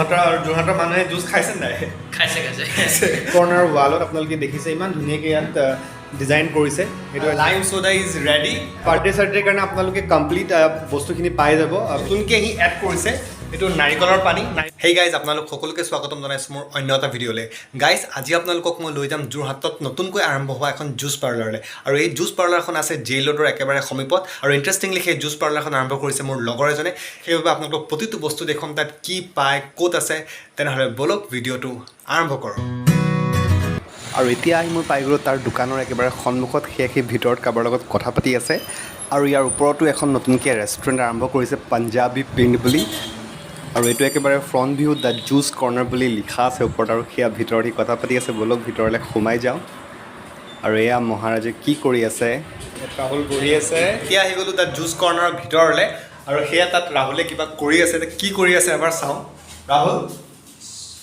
যোৰহাটৰ মানুহে জুচ খাইছে নাই? খাইছে কৰ্ণাৰ ৱালত আপোনালোকে দেখিছে ইমান ধুনীয়াকৈ ইয়াত ডিজাইন কৰিছে। এইটো লাইম সোডা ইজ ৰেডি। বাৰ্থডে চাৰ্ডেৰ কাৰণে আপোনালোকে কমপ্লিট বস্তুখিনি পাই যাব। নতুনকৈ আহি এড কৰিছে এইটো নাৰিকলৰ পানী। হেই গাইজ, আপোনালোক সকলোকে স্বাগতম জনাইছোঁ মোৰ অন্য এটা ভিডিঅ'লৈ। গাইজ, আজি আপোনালোকক মই লৈ যাম যোৰহাটত নতুনকৈ আৰম্ভ হোৱা এখন জুচ পাৰ্লাৰলৈ। আৰু এই জুচ পাৰ্লাৰখন আছে জেইল ৰোডৰ একেবাৰে সমীপত। আৰু ইণ্টাৰেষ্টিংলি সেই জুচ পাৰ্লাৰখন আৰম্ভ কৰিছে মোৰ লগৰ এজনে। সেইবাবে আপোনালোকক প্ৰতিটো বস্তু দেখুৱাম তাত কি পায়, ক'ত আছে। তেনেহ'লে বলক ভিডিঅ'টো আৰম্ভ কৰোঁ। আৰু এতিয়া আহি মই পাই গ'লোঁ তাৰ দোকানৰ একেবাৰে সন্মুখত। সেই ভিতৰত কাৰোবাৰ লগত কথা পাতি আছে। আৰু ইয়াৰ ওপৰতো এখন নতুনকৈ ৰেষ্টুৰেণ্ট আৰম্ভ কৰিছে, পাঞ্জাবী প্ৰিণ্ট বুলি। আৰু এইটো একেবাৰে front view the juice corner বুলি লিখা আছে ওপৰত। আৰু সেয়া ভিতৰত সি কথা পাতি আছে। বলক ভিতৰলৈ সোমাই যাওঁ। আৰু এয়া মহাৰাজে কি কৰি আছে? ৰাহুল বহি আছে। এতিয়া আহি গ'লোঁ তাত জুচ কৰ্ণাৰৰ ভিতৰলৈ। আৰু সেয়া তাত ৰাহুলে কিবা কৰি আছে। কি কৰি আছে এবাৰ চাওঁ। ৰাহুল,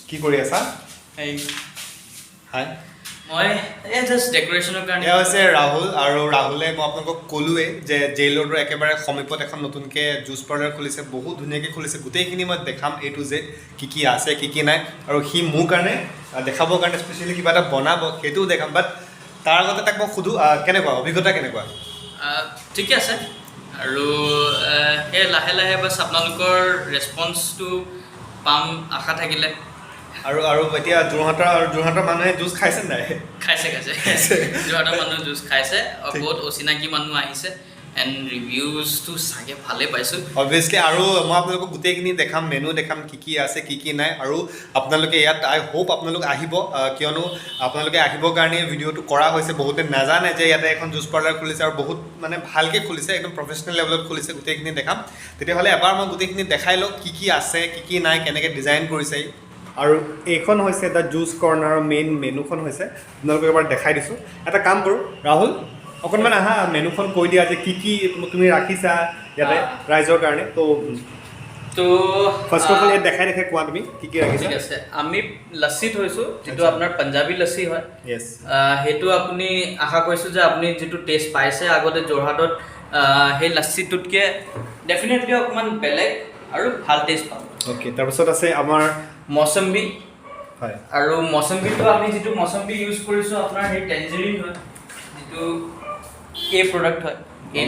কি কৰি আছা? হাই, মই এই জাষ্ট ডেকোৰেশ্যনৰ কাৰণে। এয়া হৈছে ৰাহুল। আৰু ৰাহুলে মই আপোনালোকক ক'লোৱেই যে জেইল ৰোডৰ একেবাৰে সমীপত এখন নতুনকৈ জুচ পাৰ্লাৰ খুলিছে। বহুত ধুনীয়াকৈ খুলিছে। গোটেইখিনি মই দেখাম A to Z, কি আছে কি নাই। আৰু সি মোৰ কাৰণে দেখাবৰ কাৰণে স্পেচিয়েলি কিবা এটা বনাব, সেইটোও দেখাম। বাট তাৰ আগতে তাক মই সোধোঁ কেনেকুৱা অভিজ্ঞতা কেনেকুৱা? ঠিকে আছে। আৰু সেই লাহে লাহে বাছ আপোনালোকৰ ৰেচপন্সটো পাম আশা থাকিলে। আৰু এতিয়া যোৰহাটৰ মানুহে জুচ খাইছে নাই? খাইছে যোৰহাটৰ মানুহ জুচ খাইছে। বহুত অচিনাকি মানুহ আহিছে এণ্ড ৰিভিউজটো চাগে ভালে পাইছোঁ অবভিয়াছলি। আৰু মই আপোনালোকক গোটেইখিনি দেখাম, মেনু দেখাম, কি আছে কি নাই। আৰু আপোনালোকে ইয়াত আই হোপ আপোনালোক আহিব, কিয়নো আপোনালোকে আহিবৰ কাৰণে ভিডিঅ'টো কৰা হৈছে। বহুতে নাজানে যে ইয়াতে এখন জুচ পাৰ্লাৰ খুলিছে আৰু বহুত মানে ভালকৈ খুলিছে, একদম প্ৰফেচনেল লেভেলত খুলিছে। গোটেইখিনি দেখাম। তেতিয়াহ'লে এবাৰ মই গোটেইখিনি দেখাই লওক, কি আছে কি নাই, কেনেকৈ ডিজাইন কৰিছে। আৰু এইখন হৈছে দ্য জুচ কৰ্ণাৰৰ মেইন মেনুখন হৈছে। আপোনালোকক এবাৰ দেখাই দিছোঁ। এটা কাম কৰোঁ ৰাহুল, অকণমান আহা, মেনুখন কৈ দিয়া যে কি তুমি ৰাখিছা ইয়াতে ৰাইজৰ কাৰণে। তো ফাৰ্ষ্ট অফ অল ইয়াত দেখাই কোৱা তুমি কি ৰাখিছা। ঠিক আছে, আমি লচ্ছি থৈছোঁ, যিটো আপোনাৰ পাঞ্জাবী লচ্ছি হয়। য়েছ, সেইটো আপুনি আশা কৰিছোঁ যে আপুনি যিটো টেষ্ট পাইছে আগতে যোৰহাটত, সেই লচ্ছিটোতকৈ ডেফিনেটলি অকণমান বেলেগ আৰু ভাল টেষ্ট পাব। অ'কে, তাৰপিছত আছে আমাৰ মৌচম্বী। হয়, আৰু মৌচম্বীটো আমি যিটো মৌচম্বী ইউজ কৰিছোঁ আপোনাৰ সেই টেঞ্জেৰিন হয়, যিটো এই প্ৰডাক্ট হয়।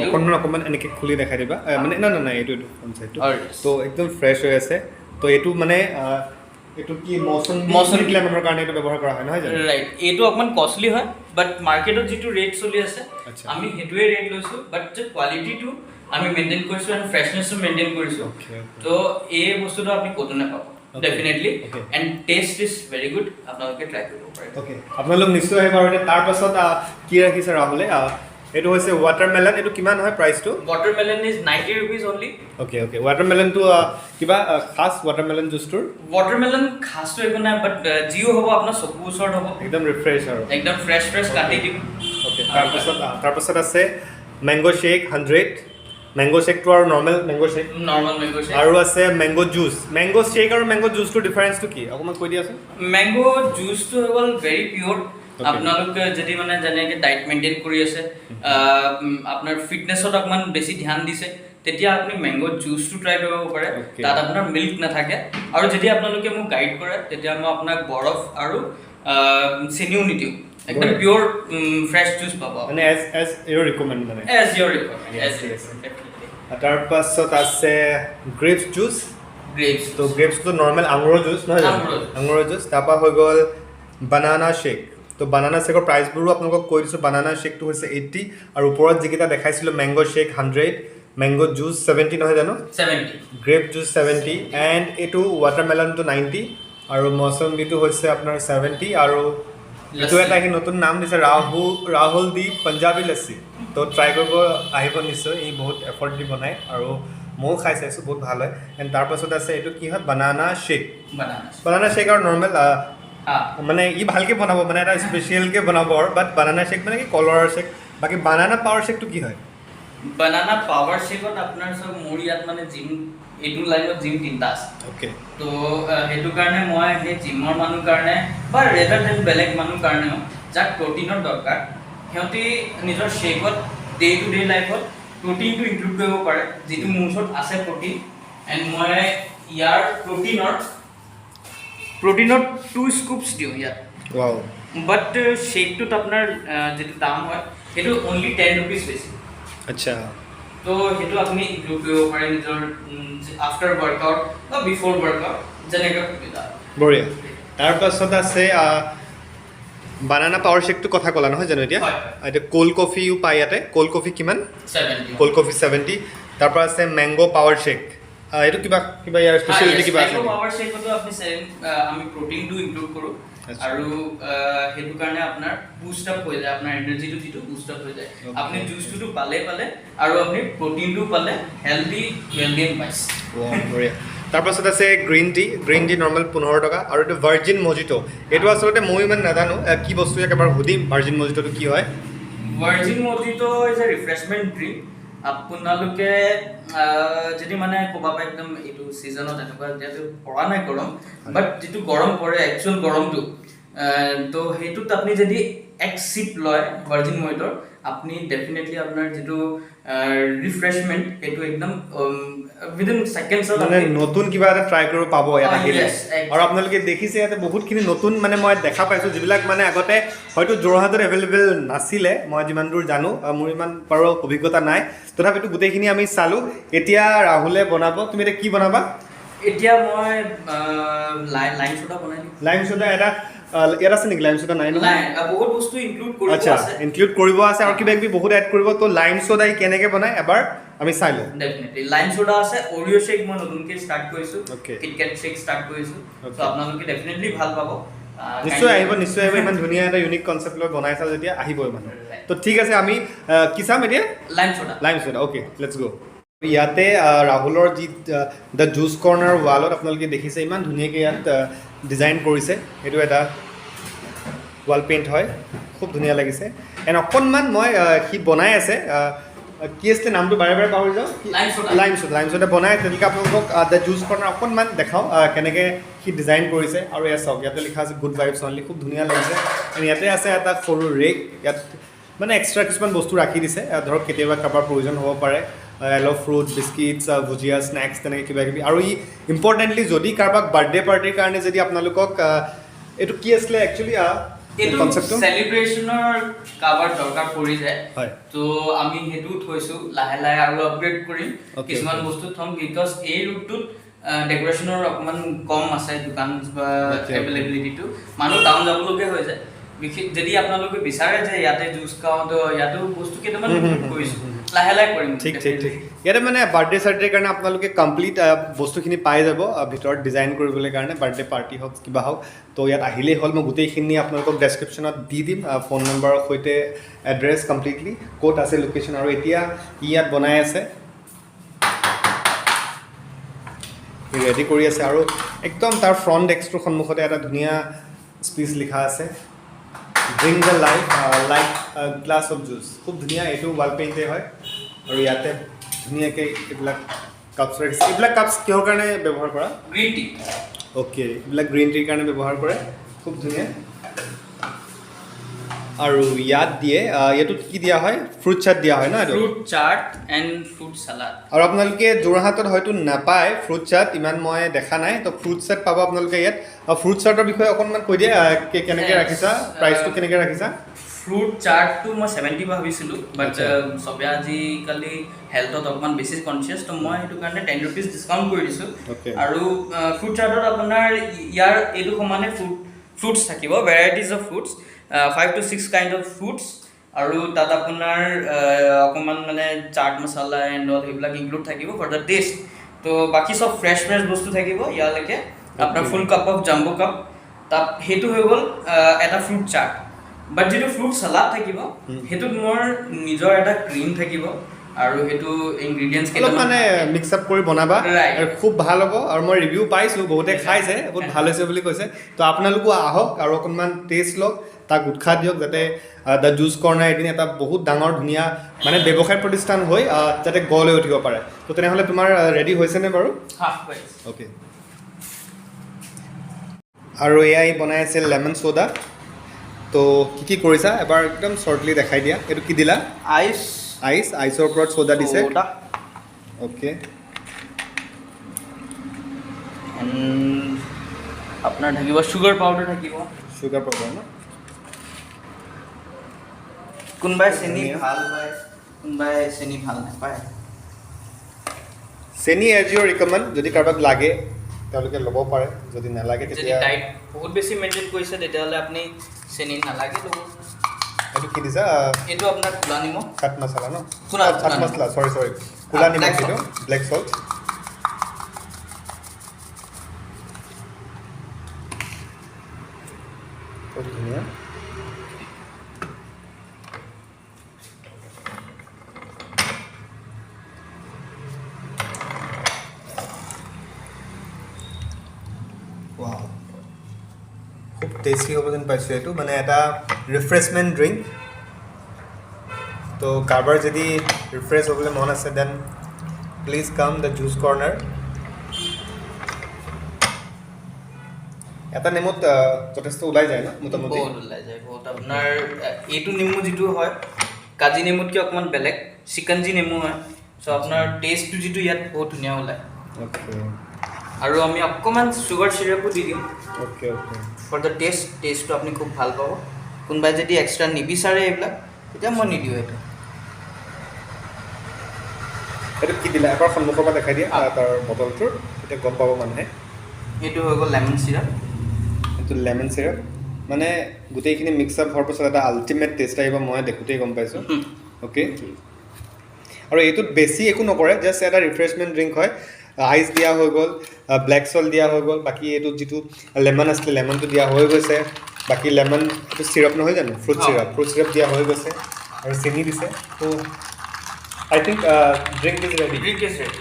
অকণমান এনেকৈ খুলি দেখাই দিবা। মানে নাই এইটো চাইডটো তো একদম ফ্ৰেছ হৈ আছে। তো এইটো মানে এইটো কি মৌচম্বী লেমনৰ কাৰণে এইটো ব্যৱহাৰ কৰা হয় নহয় জানো? ৰাইট। এইটো অকণমান কষ্টলি হয়, বাট মাৰ্কেটত যিটো ৰেট চলি আছে আমি সেইটোৱে ৰেট লৈছোঁ। বাট যে কোৱালিটিটো আমি মেইনটেইন কৰিছোঁ এণ্ড ফ্ৰেছনেছটো মেইনটেইন কৰিছোঁ। তো এই বস্তুটো আপুনি ক'তো নাপাব definitely. And test is very good, আপোনালোকে ট্ৰাই কৰিব পাৰে। অ'কে, আপোনালোক নিশ্চয় আহিব। আৰু তাৰপাছত কি ৰাখিছে ৰাহুলে? এইটো হৈছে ৱাটাৰমেলন। এইটো কিমান হয় প্ৰাইচটো? Watermelon is 90 rupees only. Okay, ৱাটাৰমেলনটো কিবা খাছ ৱাটাৰমেলন জুচটোৰ? ৱাটাৰমেলন খাছটো একো নাই, বাট যিও হ'ব আপোনাৰ চকুৰ ওচৰত হ'ব, একদম ৰিফ্ৰেছ আৰু একদম ফ্ৰেছ কাটি দিম। অ'কে, তাৰপাছত আছে মেংগ' শ্বেক 100। মেংগ' শ্বেকটো আৰু নৰ্মেল মেংগ' শ্বেক। আৰু আছে মেংগ' জুচ। মেংগ' শ্বেক আৰু মেংগ' জুচটোৰ ডিফাৰেঞ্চটো কি অকণমান কৈ দিয়াচোন। মেংগ' জুচটো হৈ গ'ল ভেৰি পিয়'ৰ। আপোনালোকে যদি মানে যেনেকৈ ডাইট মেইনটেইন কৰি আছে, আপোনাৰ ফিটনেছত অকণমান বেছি ধ্যান দিছে, তেতিয়া আপুনি মেংগ' জুচটো ট্ৰাই কৰিব পাৰে। তাত আপোনাৰ মিল্ক নাথাকে। আৰু যেতিয়া আপোনালোকে মোক গাইড কৰে, তেতিয়া মই আপোনাক বৰফ আৰু চেনিও নিদিওঁ। একদম পিয়'ৰ ফ্ৰেছ জুচ পাব মানে এজ ইউৰ ৰিকমেণ্ড মানে। এজ ইউৰ ৰিকমেণ্ড। তাৰপাছত আছে গ্ৰেপছ জুচ। তো গ্ৰেপছটো নৰ্মেল আঙুৰৰ জুচ নহয় জানো? আঙুৰৰ জুচ। তাৰপৰা হৈ গ'ল বানানা শ্বেক। তো বানানা শ্বেকৰ প্ৰাইচবোৰো আপোনালোকক কৈ দিছোঁ। বানানা শ্বেকটো হৈছে 80, আৰু ওপৰত যিকেইটা দেখাইছিলোঁ মেংগ' শ্বেক 100, মেংগ' জুচ 70 নহয় জানো? 70, গ্ৰেপ জুচ 70, এণ্ড এইটো ৱাটাৰমেলনটো 90, আৰু মৌচম্বীটো হৈছে আপোনাৰ 70, আৰু এইটো এটা সি নতুন নাম দিছে ৰাহুল দি পাঞ্জাবী লচ্ছি। তো ট্ৰাই কৰিব আহিব নিশ্চয়। ই বহুত এফৰ্ট দি বনায় আৰু ময়ো খাই চাইছোঁ, বহুত ভাল হয়। এণ্ড তাৰপাছত আছে এইটো কি হয় বানানা শ্বেক। বানানা শ্বেক আৰু নৰ্মেল মানে ই ভালকৈ বনাব, মানে এটা স্পেচিয়েলকৈ বনাব। আৰু বাট বানানা শ্বেক মানে কি কলৰ শ্বেক। বাকী বানানা পাৱাৰ শ্বেকটো কি হয়? বানানা পাৱাৰ শ্বেকত আপোনাৰ চব মোৰ ইয়াত মানে জিম, এইটো লাইনত জিম 3টা আছে। অ'কে, তো সেইটো কাৰণে মই সেই জিমৰ মানুহ কাৰণে বা ৰেডাৰ দেন বেলেগ মানুহ কাৰণেও যাক প্ৰটিনৰ দৰকাৰ, সিহঁতি নিজৰ শ্বেকত ডে টু ডে লাইফত প্ৰটিনটো ইনক্লুড কৰিব পাৰে, যিটো মোৰ ওচৰত আছে প্ৰটিন। এণ্ড মই ইয়াৰ প্ৰটিনৰ প্ৰটিনত 2 স্কুপছ দিওঁ ইয়াত ৱাও বাট শ্বেকটোত আপোনাৰ যিটো দাম হয় সেইটো অনলি 10 ৰুপিজ বেছি আচ্ছা তো সেইটো আপুনি ইনক্লুড কৰিব পাৰে নিজৰ আফটাৰ ৱৰ্কআউট বা বিফ'ৰ ৱৰ্কআউট যেনেকৈ সুবিধা বঢ়িয়া তাৰপাছত আছে বানানা পাৱাৰ শ্বেকটো কথা ক'লা নহয় জানো এতিয়া হয়। এতিয়া কোল্ড কফিও পায় ইয়াতে কোল্ড কফি কিমান 70 কোল্ড কফি 70 তাৰপৰা আছে মেংগো পাৱাৰ শ্বেক এইটো কিবা কিবা ইয়াৰ স্পেচিয়েলিটি কিবা আছে মেংগো পাৱাৰ শ্বেকতো আপুনি আমি প্ৰটিনটো ইনক্লুড কৰোঁ আৰু সেইটো কাৰণে আপোনাৰ বুষ্ট আপ হৈ যায় আপোনাৰ এনাৰ্জিটো যিটো বুষ্ট আপ হৈ যায় আপুনি জুচটো পালে আৰু আপুনি প্ৰটিনটো পালে হেল্ডি ৱেলবিং পাইছে বঢ়িয়া তাৰপাছত আছে গ্ৰীণ টি নৰ্মেল 15 টকা আৰু এইটো ভাৰ্জিন মজিটো এইটো আচলতে মই ইমান নাজানো কি বস্তু একেবাৰ সুধিম ভাৰ্জিন মজিটোটো কি হয় virgin মজিটো is a refreshment drink আপোনালোকে যদি মানে ক'বা পাৰে একদম এইটো ছিজনত এনেকুৱা যিহেতু পৰা নাই গৰম বাট যিটো গৰম পৰে একচুৱেল গৰমটো তো সেইটোত আপুনি যদি এক চিপ লয় ভাৰ্জিন মজিটোৰ আপুনি ডেফিনেটলি আপোনাৰ যিটো ৰিফ্ৰেছমেণ্ট সেইটো একদম উইদিন ছেকেণ্ডছত মানে নতুন কিবা এটা ট্ৰাই কৰিব পাব ইয়াত আহিলে yes, exactly. আৰু আপোনালোকে দেখিছে ইয়াতে বহুতখিনি নতুন মানে মই দেখা পাইছোঁ যিবিলাক মানে আগতে হয়তো যোৰহাটত এভেইলেবল নাছিলে মই যিমান দূৰ জানো মোৰ ইমান বাৰু অভিজ্ঞতা নাই তথাপিতো গোটেইখিনি আমি চালোঁ এতিয়া ৰাহুলে বনাব তুমি এতিয়া কি বনাবা এতিয়া মই লাইম সোডা বনাই দিম লাইম সোডা এটা ইয়াত আছে নেকি লাইম সোডা নাই নহয় নাই বহুত বস্তু ইনক্লুড কৰিব আচ্ছা আছে ইনক্লুড কৰিব আছে আৰু কিবা কিবি বহুত এড কৰিব তো লাইম সোডাই কেনেকৈ বনায় এবাৰ আমি চাই লওঁ ডেফিনেটলি লাইম সোডা আছে অৰিঅ' শ্বেক মই নতুনকৈ ষ্টাৰ্ট কৰিছোঁ Okay. কিটকেট শ্বেক ষ্টাৰ্ট কৰিছোঁ Okay. চ' আপোনালোকে ডেফিনেটলি ভাল পাব নিশ্চয় আহিব ইমান ধুনীয়া এটা ইউনিক কনচেপ্ট লৈ বনাইছা যেতিয়া আহিবই মানুহ তো ঠিক আছে আমি কি চাম এতিয়া lime soda lime soda okay let's go' ইয়াতে ৰাহুলৰ যি দ্য জুচ কৰ্ণাৰ ৱালত আপোনালোকে দেখিছে ইমান ধুনীয়াকৈ ইয়াত ডিজাইন কৰিছে এইটো এটা ৱাল পেইণ্ট হয় খুব ধুনীয়া লাগিছে এণ্ড অকণমান মই সি বনাই আছে কি আছিলে নামটো বাৰে বাৰে পাহৰি যাওঁ লাইম সোডা বনাই তেনেকৈ আপোনালোকক দ্য জুচ কৰ্ণাৰ অকণমান দেখাওঁ কেনেকৈ সি ডিজাইন কৰিছে আৰু এয়া চাওক ইয়াতে লিখা আছে গুড ভাইবছ অনলি খুব ধুনীয়া লাগিছে এণ্ড ইয়াতে আছে এটা সৰু ৰেক ইয়াত মানে এক্সট্ৰা কিছুমান বস্তু ৰাখি দিছে ধৰক কেতিয়াবা কাৰোবাৰ প্ৰয়োজন হ'ব পাৰে এল' ফ্ৰুট বিস্কিটছ ভুজিয়া স্নেক্স তেনেকৈ কিবা কিবি আৰু ই ইম্পৰ্টেণ্টলি যদি কাৰোবাক বাৰ্থডে পাৰ্টিৰ কাৰণে যদি আপোনালোকক এইটো কি আছিলে একচুৱেলি এইটো কনচেপ্টটো চেলিব্ৰেশ্যনৰ কাৰোবাৰ দৰকাৰ পৰি যায় হয় তো আমি সেইটো থৈছোঁ লাহে লাহে আৰু আপগ্ৰেড কৰিম Okay, কিছুমান okay. বস্তু থ'ম বিকজ এই ৰুটটোত ডেক'ৰেশ্যনৰ অকণমান কম আছে দোকান বা Okay. এভেইলেবিলিটিটো মানুহ টাউন যাবলগীয়া হৈ যায় বিশেষ যদি আপোনালোকে বিচাৰে যে ইয়াতে জুচ খাওঁ তো ইয়াতো বস্তু কেইটামান কৰিছোঁ লাহে লাহে কৰিম ঠিক ইয়াতে মানে বাৰ্থডে চাৰ্ডেৰ কাৰণে আপোনালোকে কমপ্লিট বস্তুখিনি পাই যাব ভিতৰত ডিজাইন কৰিবলৈ কাৰণে বাৰ্থডে পাৰ্টি হওক কিবা হওক তো ইয়াত আহিলেই হ'ল মই গোটেইখিনি আপোনালোকক ডেছক্ৰিপশ্যনত দি দিম ফোন নম্বৰৰ সৈতে এড্ৰেছ কমপ্লিটলি ক'ত আছে লোকেশ্যন আৰু এতিয়া ইয়াত বনাই আছে ৰেডি কৰি আছে আৰু একদম তাৰ ফ্ৰণ্ট ডেস্কটোৰ সন্মুখতে এটা ধুনীয়া স্পিচ লিখা আছে bring the life like glass of juice খুব ধুনীয়া এইটো ৱাল পেইণ্টে হয় আৰু ইয়াতে ধুনীয়াকৈ এইবিলাক কাপছ ৰাখিছে এইবিলাক কাপছ কিহৰ কাৰণে ব্যৱহাৰ কৰা গ্ৰীণ টি অ'কে এইবিলাক গ্ৰীণ টিৰ কাৰণে ব্যৱহাৰ কৰে খুব ধুনীয়া আৰু ইয়াত দিয়ে ইয়াটোত কি দিয়া হয় ফ্ৰুট চাট দিয়া হয় ন এইটো fruit chaat and fruit salad আৰু আপোনালোকে যোৰহাটত হয়তো নাপায় ফ্ৰুট চাট ইমান মই দেখা নাই তো ফ্ৰুট চাট পাব আপোনালোকে ইয়াত ফ্ৰুট চাটৰ বিষয়ে অকণমান কৈ দিয়ে কেনেকৈ ৰাখিছা প্ৰাইচটো কেনেকৈ ৰাখিছা ফ্ৰুট চাটটো মই 70 ভাবিছিলোঁ বাট চবে আজিকালি হেল্থত অকণমান বেছি কনচিয়াছ তো মই সেইটো কাৰণে 10 ৰুপিজ ডিছকাউণ্ট কৰি দিছোঁ Okay. আৰু ফ্ৰুট চাটত আপোনাৰ ইয়াৰ এইটো সমানে ফ্ৰুটছ থাকিব varieties of fruits 5 to 6 kind of fruits আৰু তাত আপোনাৰ অকণমান মানে চাট মছলা এণ্ড অল সেইবিলাক ইনক্লুড থাকিব ফৰ দ্য টেষ্ট তো বাকী চব ফ্ৰেছ বস্তু থাকিব ইয়ালৈকে আপোনাৰ ফুল কাপ অফ জাম্বো কাপ তাত সেইটো হৈ গ'ল এটা ফ্ৰুট চাট বাট যিটো ফ্ৰুট চালাড থাকিব সেইটোত মোৰ নিজৰ এটা ক্ৰীম থাকিব আৰু সেইটো ইনগ্ৰিডিয়েণ্টছ অলপ মানে মিক্স আপ কৰি বনাবা Right. আৰু খুব ভাল হ'ব আৰু মই ৰিভিউ পাইছোঁ বহুতে খাইছে বহুত ভাল হৈছে বুলি কৈছে তো আপোনালোকো আহক আৰু অকণমান টেষ্ট লওক তাক উৎসাহ দিয়ক যাতে দ্য জুচ কৰ্ণাৰ এদিন এটা বহুত ডাঙৰ ধুনীয়া মানে ব্যৱসায় প্ৰতিষ্ঠান হৈ যাতে গঢ় লৈ উঠিব পাৰে তো তেনেহ'লে তোমাৰ ৰেডি হৈছেনে বাৰু অ'কে আৰু এয়াই বনাই আছে লেমন ছ'ডা তো কি কৰিছা এবাৰ একদম শ্বৰ্টলি দেখাই দিয়া এইটো কি দিলা আইচৰ ওপৰত ছ'ডা দিছে অ'কে আপোনাৰ থাকিব চুগাৰ পাউডাৰ থাকিব চুগাৰ পাউডাৰ ন কোনোবাই চেনি ভাল পায় কোনোবাই চেনি ভাল নাপায় চেনি এজ ইউৰ ৰিকমেণ্ড যদি কাৰোবাক লাগে তেওঁলোকে ল'ব পাৰে যদি নালাগে যদি তেতিয়া ডাইট বহুত বেছি মেইনটেইন কৰিছে তেতিয়াহ'লে আপুনি চেনি নালাগে ল'ব এইটো কি দিছা এইটো আপোনাৰ ক'লা নিমখ চাট মছলা ন চাট মছলা চৰি ক'লা নিমখ এইটো ব্লেক চল্ট বহুত ধুনীয়া খুব টেষ্টি হ'ব যেন পাইছোঁ এইটো মানে এটা ৰিফ্ৰেছমেণ্ট ড্ৰিংক তো কাৰোবাৰ যদি ৰিফ্ৰেছ হ'বলৈ মন আছে then please come the juice corner এটা নেমুত যথেষ্ট ওলাই যায় ন মোটামুটি বহুত ওলাই যায় বহুত আপোনাৰ এইটো নেমু যিটো হয় কাজি নেমুতকৈ অকণমান বেলেগ চিকঞ্জি নেমু হয় চ' আপোনাৰ টেষ্টটো যিটো ইয়াত বহুত ধুনীয়া ওলায় অ'কে আৰু আমি অকণমান চুগাৰ চিৰাপো দি দিওঁ অ'কে অ'কে ফৰ দ্য টেষ্টটো আপুনি খুব ভাল পাব কোনোবাই যদি এক্সট্ৰা নিবিচাৰে এইবিলাক তেতিয়া মই নিদিওঁ এইটো এইটো কি দিলা এবাৰ সন্মুখৰ পৰা দেখাই দিয়া তাৰ বটলটোৰ তেতিয়া গম পাব মানুহে এইটো হৈ গ'ল লেমন চিৰাপ এইটো লেমন চিৰাপ মানে গোটেইখিনি মিক্স আপ হোৱাৰ পাছত এটা আল্টিমেট টেষ্ট আহিব মই দেখোঁতেই গম পাইছোঁ অ'কে আৰু এইটোত বেছি একো নকৰে জাষ্ট এটা ৰিফ্ৰেছমেণ্ট ড্ৰিংক হয় আইচ দিয়া হৈ গ'ল ব্লেক চল্ট দিয়া হৈ গ'ল বাকী এইটোত যিটো লেমন আছিলে লেমনটো দিয়া হৈ গৈছে বাকী লেমন এইটো চিৰাপ নহয় জানো ফ্ৰুট চিৰাপ দিয়া হৈ গৈছে আৰু চেনি দিছে তো I think drink is ready drink is ready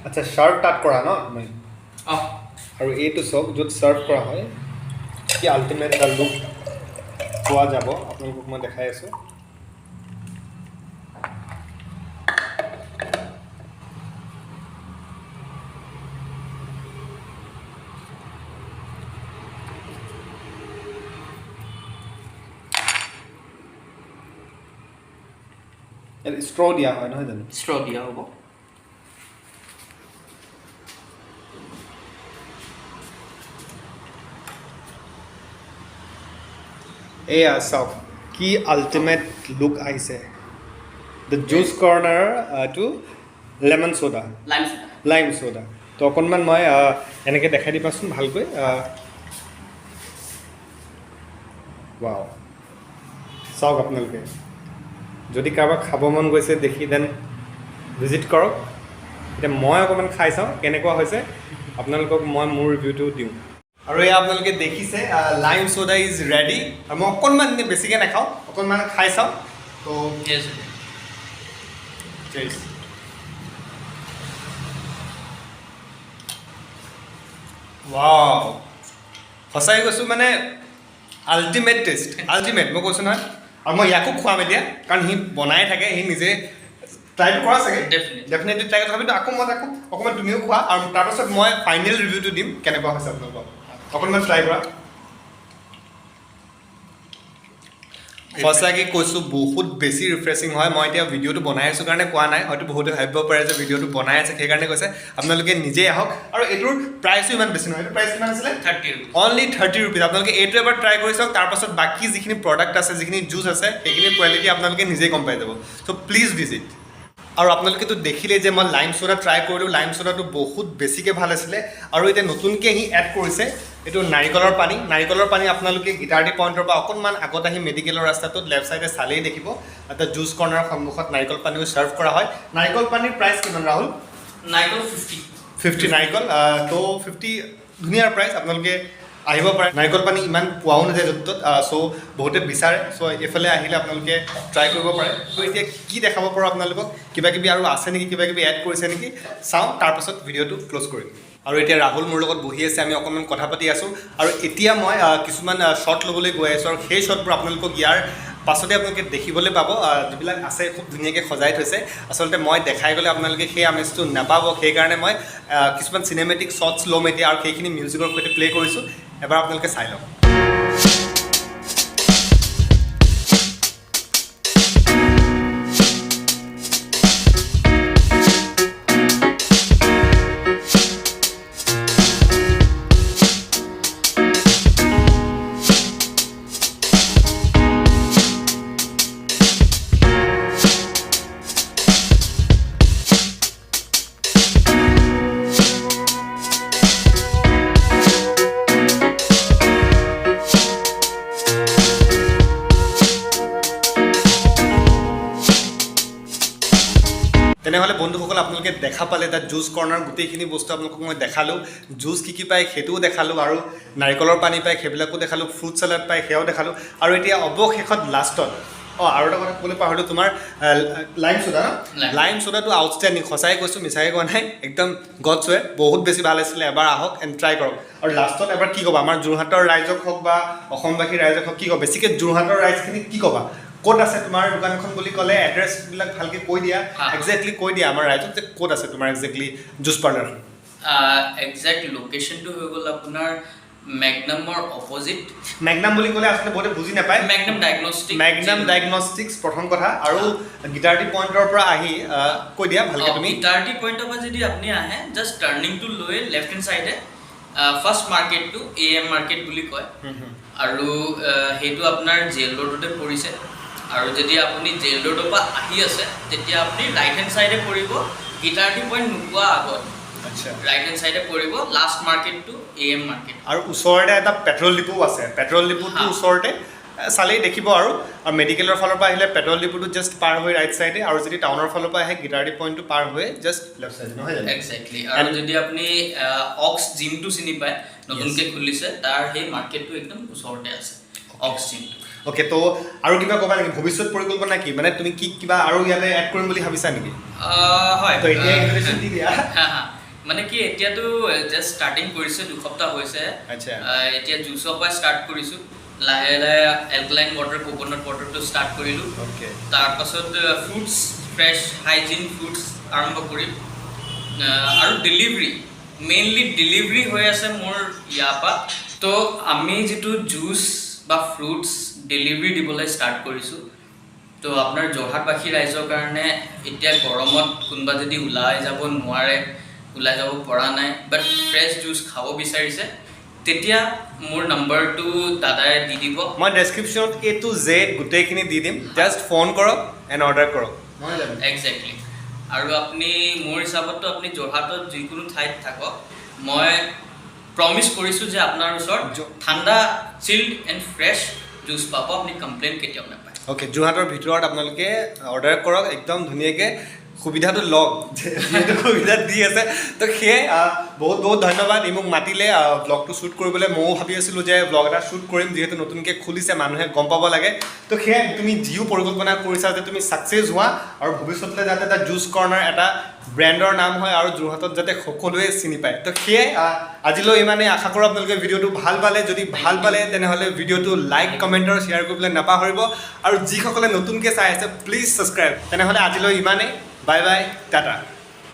আচ্ছা চাৰ্ভ তাত কৰা ন অঁ আৰু এইটো চাওক য'ত চাৰ্ভ কৰা হয় কি আল্টিমেট এটা লুক পোৱা যাব আপোনালোকক মই দেখাই আছোঁ ষ্ট্ৰ দিয়া হয় নহয় জানো ষ্ট্ৰ দিয়া হ'ব এয়া চাওক কি আল্টিমেট লুক আহিছে the juice corner to lemon soda lime soda তো অকণমান মই এনেকৈ দেখাই দিবাচোন ভালকৈ ৱাও চাওক আপোনালোকে যদি কাৰোবাক খাব মন গৈছে দেখি দেন ভিজিট কৰক এতিয়া মই অকণমান খাই চাওঁ কেনেকুৱা হৈছে আপোনালোকক মই মোৰ ৰিভিউটো দিওঁ আৰু এয়া আপোনালোকে দেখিছে লাইম ছ'ডা ইজ ৰেডি আৰু মই অকণমান বেছিকৈ নাখাওঁ অকণমান খাই চাওঁ তো ৱাও সঁচাই কৈছোঁ মানে আল্টিমেট টেষ্ট আল্টিমেট মই কৈছোঁ নহয় আৰু মই ইয়াকো খুৱাম এতিয়া কাৰণ সি বনাই থাকে সি নিজে ট্ৰাইটো কৰা চাগে ডেফিনেটলি ট্ৰাই কৰা কিন্তু আকৌ মই তাকো অকণমান তুমিও খোৱা আৰু তাৰপাছত মই ফাইনেল ৰিভিউটো দিম কেনেকুৱা হৈছে আপোনালোকক অকণমান ট্ৰাই কৰা সঁচাকৈ কৈছোঁ বহুত বেছি ৰিফ্ৰেছিং হয় মই এতিয়া ভিডিঅ'টো বনাই আছোঁ কাৰণে কোৱা নাই হয়তো বহুতে ভাবিব পাৰে যে ভিডিঅ'টো বনাই আছে সেইকাৰণে কৈছে আপোনালোকে নিজেই আহক আৰু এইটোৰ প্ৰাইচো ইমান বেছি নহয় এইটো প্ৰাইচ কিমান আছিলে 30 অনলি 30 ৰুপিজ আপোনালোকে এইটো এবাৰ ট্ৰাই কৰি চাওক তাৰপাছত বাকী যিখিনি প্ৰডাক্ট আছে যিখিনি জুচ আছে সেইখিনি কোৱালিটি আপোনালোকে নিজেই গম পাই যাব চ' প্লিজ ভিজিট আৰু আপোনালোকেতো দেখিলে যে মই লাইম ছ'ডা ট্ৰাই কৰিলোঁ লাইম ছ'ডাটো বহুত বেছিকৈ ভাল আছিলে আৰু এতিয়া নতুনকৈ আহি এড কৰিছে এইটো নাৰিকলৰ পানী আপোনালোকে গীতাৰ্ডি পইণ্টৰ পৰা অকণমান আগত আহি মেডিকেলৰ ৰাস্তাটোত লেফ্ট ছাইডে চালেই দেখিব এটা জুচ কৰ্ণাৰৰ সন্মুখত নাৰিকল পানীও ছাৰ্ভ কৰা হয় নাৰিকল পানীৰ প্ৰাইচ কিমান ৰাহুল নাৰিকল 50 নাৰিকল তো 50 ধুনীয়া প্ৰাইচ আপোনালোকে আহিব পাৰে নাৰিকল পানী ইমান পোৱাও নাযায় য'ত ত'ত চ' বহুতে বিচাৰে চ' এইফালে আহিলে আপোনালোকে ট্ৰাই কৰিব পাৰে ত' এতিয়া কি দেখাব পাৰোঁ আপোনালোকক কিবা কিবি আৰু আছে নেকি কিবা কিবি এড কৰিছে নেকি চাওঁ তাৰপাছত ভিডিঅ'টো ক্ল'জ কৰিম আৰু এতিয়া ৰাহুল মোৰ লগত বহি আছে আমি অকণমান কথা পাতি আছোঁ আৰু এতিয়া মই কিছুমান শ্বট ল'বলৈ গৈ আছোঁ আৰু সেই শ্বটবোৰ আপোনালোকক ইয়াৰ পাছতে আপোনালোকে দেখিবলৈ পাব যিবিলাক আছে খুব ধুনীয়াকৈ সজাই থৈছে আচলতে মই দেখাই গ'লে আপোনালোকে সেই আমেজটো নাপাব সেইকাৰণে মই কিছুমান চিনেমেটিক শ্বটছ ল'ম এতিয়া আৰু সেইখিনি মিউজিকৰ সৈতে প্লে' কৰিছোঁ এবাৰ আপোনালোকে চাই লওক তেনেহ'লে বন্ধুসকল আপোনালোকে দেখা পালে তাত জুচ কৰ্ণাৰ গোটেইখিনি বস্তু আপোনালোকক মই দেখালোঁ জুচ কি পায় সেইটোও দেখালোঁ আৰু নাৰিকলৰ পানী পায় সেইবিলাকো দেখালোঁ ফ্ৰুট চালাড পায় সেয়াও দেখালোঁ আৰু এতিয়া অৱশেষত লাষ্টত আৰু এটা কথা ক'বলৈ পাহৰিলোঁ তোমাৰ লাইম চ'ডা লাইম চ'ডাটো আউটষ্টেণ্ডিং সঁচাই কৈছোঁ মিছাকৈ কোৱা নাই একদম গডছৱে বহুত বেছি ভাল আছিলে এবাৰ আহক এণ্ড ট্ৰাই কৰক আৰু লাষ্টত এবাৰ কি ক'বা আমাৰ যোৰহাটৰ ৰাইজক হওক বা অসমবাসী ৰাইজক হওক কি ক'বা বেছিকৈ যোৰহাটৰ ৰাইজখিনি কি ক'বা ক'ত আছে তোমাৰ দোকানখন বুলি ক'লে এড্ৰেছবিলাক ভালকৈ কৈ দিয়া একজেক্টলি কৈ দিয়া আমাৰ ৰাইজক যে ক'ত আছে তোমাৰ একজেক্টলি জুচ পাৰ্লাৰখন একজেক্ট লোকেশ্যনটো হৈ গ'ল আপোনাৰ মেগনামৰ অপজিট মেগনাম বুলি ক'লে আচলতে বহুতে বুজি নাপায় মেগনাম ডায়েগনষ্টিক্স প্ৰথম কথা আৰু গিটাৰটি পইণ্টৰ পৰা আহি কৈ দিয়া ভালকৈ তুমি গিটাৰটি পইণ্টৰ পৰা যদি আপুনি আহে জাষ্ট টাৰ্ণিংটো লৈ লেফ্ট হেণ্ড চাইডে ফাৰ্ষ্ট মাৰ্কেটটো AM মাৰ্কেট বুলি কয় আৰু সেইটো আপোনাৰ জেল ৰোডতে পৰিছে আৰু যদি আপুনি জেল ৰোডৰ পৰা আহি আছে তেতিয়া আপুনি ৰাইট হেণ্ড চাইডে পৰিব গিটাৰটি পইণ্ট নোপোৱা আগত আচ্ছা ৰাইট হেণ্ড চাইডে পৰিব লাষ্ট মাৰ্কেটটো AM মাৰ্কেট আৰু ওচৰতে এটা পেট্ৰল ডিপু আছে পেট্ৰল ডিপুটোৰ ওচৰতে চালেই দেখিব আৰু মেডিকেলৰ ফালৰ পৰা আহিলে পেট্ৰল ডিপুটো জাষ্ট পাৰ হৈ ৰাইট চাইডে আৰু যদি টাউনৰ ফালৰ পৰা আহে গিটাৰটি পইণ্টটো পাৰ হৈ জাষ্ট লেফ্ট চাইডে নহয় জানো এক্সেক্টলি আৰু যদি আপুনি অক্স জিমটো চিনি পায় নতুনকৈ খুলিছে তাৰ সেই মাৰ্কেটটো একদম ওচৰতে আছে অক্স জিমটো অ'কে তো আৰু কিবা ক'বা নেকি ভৱিষ্যত পৰিকল্পনা কি মানে তুমি কি কিবা আৰু ইয়াতে এড কৰিম বুলি ভাবিছা নেকি হয় তো এতিয়া ইনফৰমেশ্যন দি দিয়া মানে কি এতিয়াতো জাষ্ট ষ্টাৰ্টিং কৰিছে দুসপ্তাহ হৈছে আচ্ছা এতিয়া জুচৰ পৰা ষ্টাৰ্ট কৰিছোঁ লাহে লাহে এলকালাইন ৱাটাৰ কোকোনাট ৱাটাৰটো ষ্টাৰ্ট কৰিলোঁ অ'কে তাৰপাছত ফ্ৰুটছ ফ্ৰেছ হাইজিন ফ্ৰুটছ আৰম্ভ কৰিম আৰু ডেলিভাৰী মেইনলি ডেলিভাৰী হৈ আছে মোৰ ইয়াৰ পৰা তো আমি যিটো জুচ বা ফ্ৰুটছ ডেলিভাৰী দিবলৈ ষ্টাৰ্ট কৰিছোঁ তো আপোনাৰ যোৰহাটবাসী ৰাইজৰ কাৰণে এতিয়া গৰমত কোনোবা যদি ওলাই যাব নোৱাৰে ওলাই যাব পৰা নাই বাট ফ্ৰেছ জুচ খাব বিচাৰিছে তেতিয়া মোৰ নম্বৰটো দাদাই দি দিব মই ডেছক্ৰিপশ্যনত A to Z গোটেইখিনি দি দিম জাষ্ট ফোন কৰক এণ্ড অৰ্ডাৰ কৰক নহয় জানো একজেক্টলি আৰু আপুনি মোৰ হিচাপততো আপুনি যোৰহাটত যিকোনো ঠাইত থাকক মই প্ৰমিছ কৰিছোঁ যে আপোনাৰ ওচৰত ঠাণ্ডা চিল্ড এণ্ড ফ্ৰেছ জুচ পাব আপুনি কমপ্লেইন কেতিয়াও নাপায় অ'কে যোৰহাটৰ ভিতৰত আপোনালোকে অৰ্ডাৰ কৰক একদম ধুনীয়াকৈ সুবিধাটো লওক যিহেতু সুবিধা দি আছে তো সেয়ে বহুত বহুত ধন্যবাদ ই মোক মাতিলে ব্লগটো শ্বুট কৰিবলৈ ময়ো ভাবি আছিলোঁ যে ব্লগ এটা শ্বুট কৰিম যিহেতু নতুনকৈ খুলিছে মানুহে গম পাব লাগে তো সেয়ে তুমি যিও পৰিকল্পনা কৰিছা যে তুমি ছাকচেছ হোৱা আৰু ভৱিষ্যতলৈ যাতে এটা জুচ কৰ্ণাৰ এটা ব্ৰেণ্ডৰ নাম হয় আৰু যোৰহাটত যাতে সকলোৱে চিনি পায় তো সেয়ে আজিলৈ ইমানেই আশা কৰোঁ আপোনালোকে ভিডিঅ'টো ভাল পালে যদি ভাল পালে তেনেহ'লে ভিডিঅ'টো লাইক কমেণ্ট আৰু শ্বেয়াৰ কৰিবলৈ নাপাহৰিব আৰু যিসকলে নতুনকৈ চাই আছে প্লিজ ছাবস্ক্ৰাইব তেনেহ'লে আজিলৈ ইমানেই বাই বাই টাটা